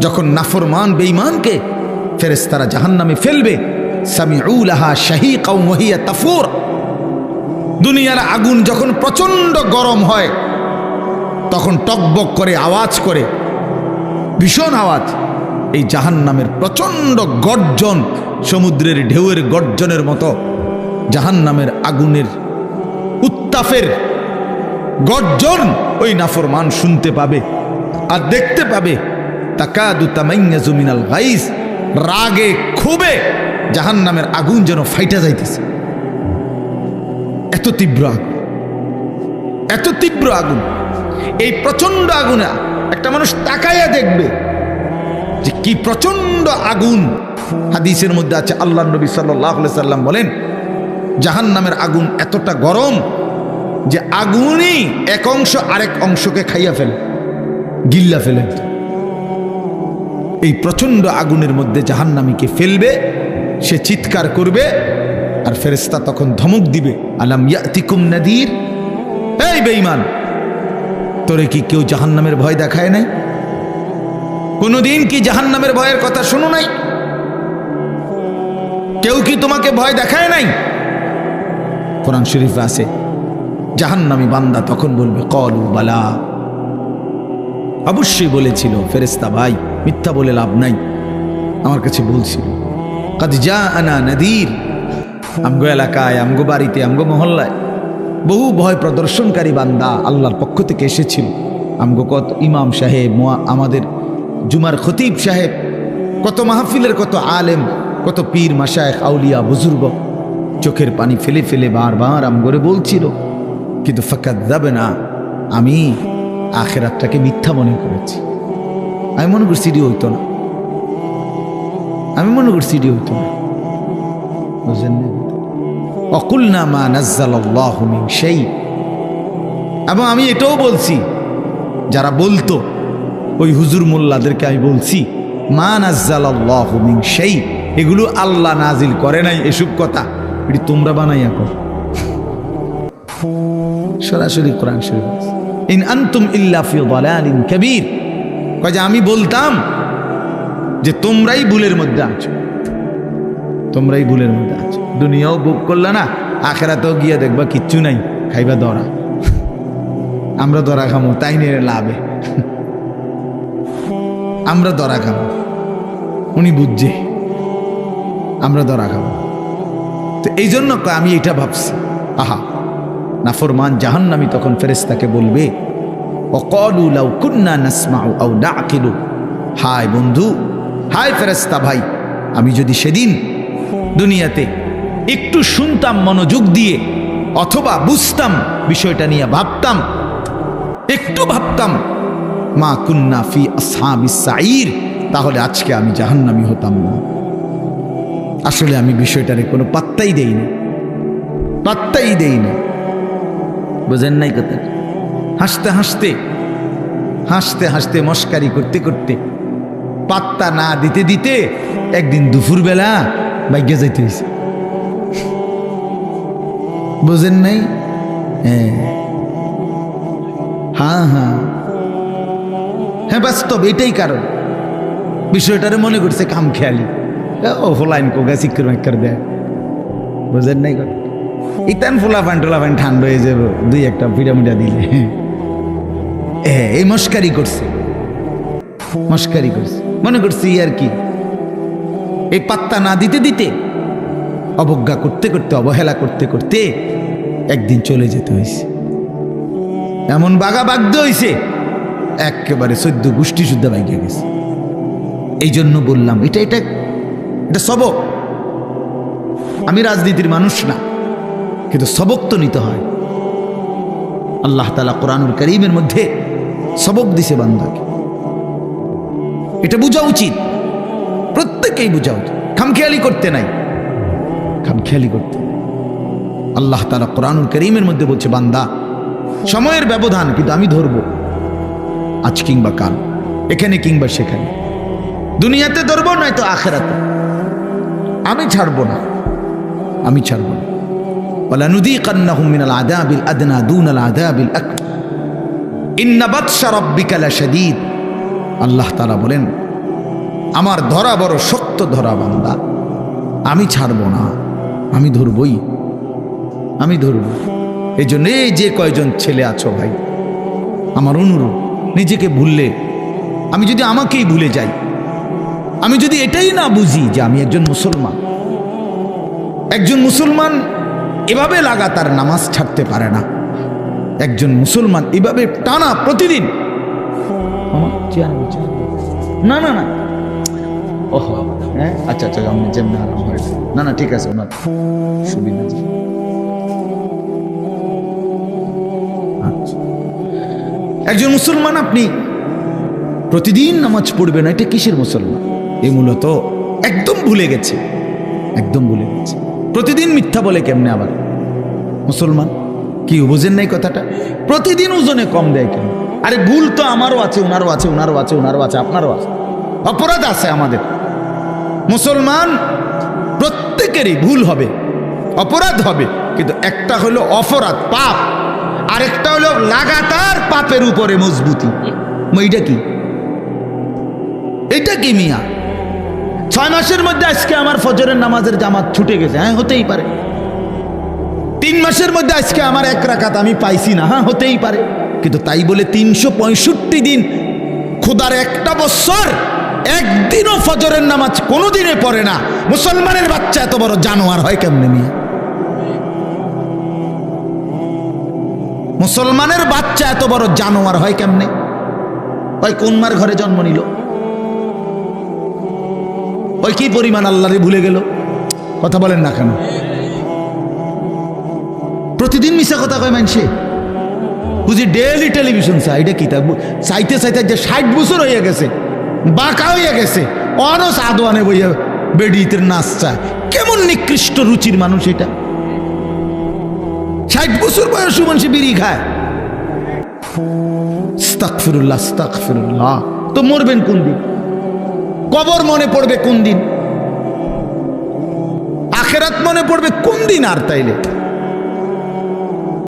যখন নাফরমান বেঈমানকে ফেরেশতারা জাহান্নামে ফেলবে, সামিউ লাহা শাহীকাও ওয়া হিয়া তাফুর। দুনিয়ার আগুন যখন প্রচন্ড গরম হয় তখন টকবক করে আওয়াজ করে, ভীষণ আওয়াজ। এই জাহান্নামের প্রচন্ড গর্জন, সমুদ্রের ঢেউয়ের গর্জনের মতো জাহান্নামের আগুনের উত্তাপের গর্জন ওই নাফরমান শুনতে পাবে আর দেখতে পাবে। তাকাদু তামাইয়াজু মিনাল গাইজ, রাগে ক্ষোভে জাহান্নামের আগুন যেন ফাইটা যাইতেছে। এত তীব্র আগুন, এত তীব্র আগুন। এই প্রচন্ড আগুনে একটা মানুষ তাকাইয়া দেখবে যে কি প্রচন্ড আগুন। হাদিসের মধ্যে আছে, আল্লাহর নবী সাল্লাল্লাহু আলাইহি সাল্লাম বলেন, জাহান্নামের আগুন এতটা গরম যে আগুনই এক অংশ আরেক অংশকে খাইয়া ফেলে, গিল্লা ফেলে। এই প্রচন্ড আগুনের মধ্যে জাহান্নামীকে ফেলবে, সে চিৎকার করবে আর ফেরেশতা তখন ধমক দিবে, আলাম ইয়াতিকুম নাদির, এই বেঈমান, তোরে কি কেউ জাহান্নামের ভয় দেখায় নাই? কোনদিন কি জাহান্নামের ভয়ের কথা শোনো নাই? কেউ কি তোমাকে ভয় দেখায় নাই? কোরআন শরীফে আছে, জাহান্নামী বান্দা তখন বলবে, ক্বালু বালা, অবশ্যই বলেছিল ফেরেশতা ভাই, মিথ্যা বলে লাভ নাই, আমার কাছে বলছিল। কাদ জাআনা নাদির, আমগো এলাকায়, আমগো বাড়িতে, আমগো মহল্লায় বহু ভয় প্রদর্শনকারী বান্দা আল্লাহর পক্ষ থেকে এসেছিল। আমগো কত ইমাম সাহেব, আমাদের জুমার খতিব সাহেব, কত মাহফিলের কত আলেম, কত পীর মাশায়েখ আউলিয়া বুজুর্গ চোখের পানি ফেলে ফেলে বারবার আমগরে বলছিল, কিন্তু ফাকাযযাবনা, আমি আখিরাতটাকে মিথ্যা মনে করেছি। আমি মনে করছি এটি হইতো না, আমি মনে করছি এটি হইতো না। বুঝলেন না? অকুলনা মা নাজ্জালাল্লাহু মিন শাই। এবং আমি এটাও বলছি, যারা বলতো ওই হুজুর মোল্লাদেরকে আমি বলছি, মা নাজ্জালাল্লাহু মিন শাই, এগুলো আল্লাহ নাজিল করে নাই, এসব কথা এটি তোমরা বানাইয়া কর। সরাসরি কোরআন শরীফ, ইন আনতুম ইল্লা ফি দালালিন কাবীর। কয় যে আমি বলতাম যে তোমরাই ভুলের মধ্যে আছো, তোমরাই ভুলের মধ্যে আছো। দুনিয়াও বুক করলা না, আখিরাতেও গিয়ে দেখবা কিচ্ছু নাই, খাইবা ধরা। আমরা ধরা খামো, তাই নিয়ে লাভে আমরা ধরা খাবো, উনি বুঝছে আমরা ধরা খাবো। তো এই জন্য আমি এটা ভাবছি, আহা, নাফরমান জাহান্নামী তখন ফেরেশতাকে বলবে, ওয়াকালু লাউ কুন্না নাসমাউ আও নাআকিলু, হায় বন্ধু, হায় ফেরেশতা ভাই, আমি যদি সেদিন দুনিয়াতে একটু শুনতাম মনোযোগ দিয়ে, অথবা বুঝতাম বিষয়টা নিয়ে ভাবতাম, একটু ভাবতাম, মা কুন্না ফি আসহাবিস সাঈর, তাহলে আজকে আমি জাহান্নামী হতাম না। আসলে আমি বিষয়টারে কোনো পাত্তাই দেই না, পাত্তাই দেই না। বুঝেন নাই কথা? হাসতে হাসতে হাসতে হাসতে মস্কারি করতে করতে, পাত্তা না দিতে দিতে একদিন দুপুরবেলা বাইকে যাইতে হয়েছে। বুঝেন নাই? হ্যাঁ হ্যাঁ হ্যাঁ, বাস্তব এটাই কারণ। বিষয়টারে মনে করছে কাম খেয়ালি, ও ফোলাইন কোগা চিক্কর মাইক্কর দেয়। বুঝেন নাই কথা? ইতান ফোলা ফান ঠান্ডা হয়ে যাবে দুই একটা পিরামিডা দিলে। এই মস্কারি করছে, মস্কারি করছে, মনে করছি আর কি। এই পাত্তা না দিতে দিতে, অবজ্ঞা করতে করতে, অবহেলা করতে করতে একদিন চলে যেতে হয়েছে। এমন বাগা বাগদ হয়েছে, একেবারে 14 গোষ্ঠী শুদ্ধ বাইকে গেছে। এই জন্য বললাম এটা এটা এটা সবক। আমি রাজনীতির মানুষ না, কিন্তু সবক তো নিতে হয়। আল্লাহ তাআলা কোরআনুল কারীমের মধ্যে সবক দিছে বান্দাকে, এটা বোঝা উচিত, প্রত্যেকেই বোঝা উচিত। খামখেয়ালি করতে নাই, খামখেয়ালি করতে। আল্লাহ তাআলা কোরআনুল কারীমের মধ্যে বলছে, বান্দা সময়ের ব্যবধান, কিন্তু আমি ধরবো, আজ কিংবা কাল, এখানে কিংবা সেখানে, দুনিয়াতে ধরবো নয়তো আখিরাতে, আমি ছাড়বো না, আমি ছাড়বো না। ওয়ালানুযীকান্নাহুম মিনাল আযাবিল আদনা দুনাল আযাবিল আকবার ইন্না বাতশা রাব্বিকা লাশাদীদ। আল্লাহ তাআলা বলেন, আমার ধরা বড় শক্ত ধরা বান্দা, আমি ছাড়ব না, আমি ধরবই, আমি ধরব। এই জন্য এই যে কয়জন ছেলে আছো ভাই, আমার অনুরোধ, নিজেকে ভুললে, আমি যদি আমাকেই ভুলে যাই, আমি যদি এটাই না বুঝি যে আমি একজন মুসলমান, একজন মুসলমান এভাবে লাগাতার নামাজ ছাড়তে পারে না, একজন মুসলমান এভাবে টানা প্রতিদিন, না না না, ওহো হ্যাঁ আচ্ছা আচ্ছা, আমি যেমন আরাম হয়, না না ঠিক আছে, ওনার সুবিধা। আচ্ছা, একজন মুসলমান আপনি প্রতিদিন নামাজ পড়বেন, এটা কিসের মুসলমান? এ মূলত একদম ভুলে গেছে, একদম ভুলে গেছে। প্রতিদিন মিথ্যা বলে কেমনে আবার মুসলমান? কি বুঝেন নাই কথাটা? প্রতিদিন ওজনে কম দেয় কেন? আরে ভুল তো আমারও আছে, ওনারও আছে, ওনারও আছে, ওনারও আছে, আপনারও আছে, অপরাধ আছে আমাদের। মুসলমান প্রত্যেকেরই ভুল হবে, অপরাধ হবে, কিন্তু একটা হলো অপরাধ পাপ, আরেকটা হলো লাগাতার পাপের উপরে মজবুতি। এইটা কি? এটা কি মিয়া? 6 মাসের মধ্যে আজকে আমার ফজরের নামাজের জামাত ছুটে গেছে, হ্যাঁ হতেই পারে। 3 মাসের মধ্যে আজকে আমার 1 রাকাত আমি পাইছি না, হ্যাঁ হতেই পারে। কিন্তু তাই বলে 365 দিন, খোদার একটা বছর একদিনও ফজরের নামাজ কোনোদিনে পড়ে না মুসলমানের বাচ্চা এত বড় জানোয়ার হয় কেমনে মিয়া? মুসলমানের বাচ্চা এত বড় জানোয়ার হয় কেমনে? ওই কোন মার ঘরে জন্ম নিল? ওই কি পরিমাণ আল্লাহরে ভুলে গেল? কথা বলেন না কেন? প্রতিদিন মিশা কথা কয় মানুষে, বুঝি ডেইলি টেলিভিশন চাই, এটা কি তা চাইতে চাইতে যে 60 বছর হয়ে গেছে, বাঁকা হয়ে গেছে, অনস আদোয়ানে বইয়া বেডিতের নাচ চায়। কেমন নিকৃষ্ট রুচির মানুষ এটা! 60 বছর বয়সী মানুষ বিড়ি খায়। আস্তাগফিরুল্লাহ, আস্তাগফিরুল্লাহ। তো মরবেন কোন দিন? কবর মনে পড়বে কোন দিন? আখেরাত মনে পড়বে কোন দিন? আর তাইলে